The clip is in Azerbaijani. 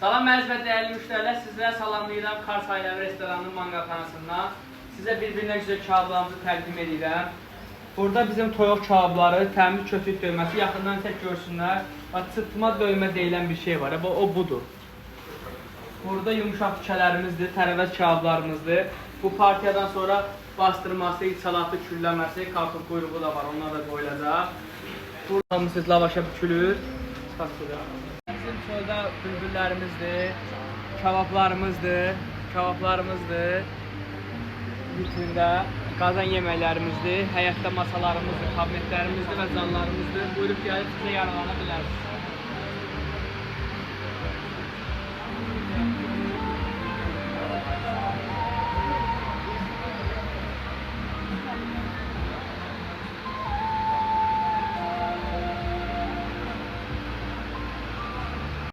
Salam əziz və dəyərli müştərilər, sizlərə salamlayıram Kars Ailəvi Restoranının manqalxanasından. Sizə bir-birinə güzel kebablarımızı təqdim edirəm. Burada bizim toyuq kebabları, təmiz kötük döyməsi, yaxından tək görsünlər. Çıtma döymə deyilən bir şey var, o budur. Burada yumuşaq tikələrimizdir, tərəvəz kebablarımızdır. Bu partiyadan sonra bastırması, salatı, külləməsi, kartof quyruğu da var, onlar da qoyulacaq. Burada siz lavaşa bükülür. Bizim soyda bülbüllərimizdir, kebablarımızdır, vitrində qazan yeməklərimizdir, həyətdə masalarımızdır, kabinetlərimizdir və zallarımızdır. Buyurub gəlib sizə yararlana bilərsiniz.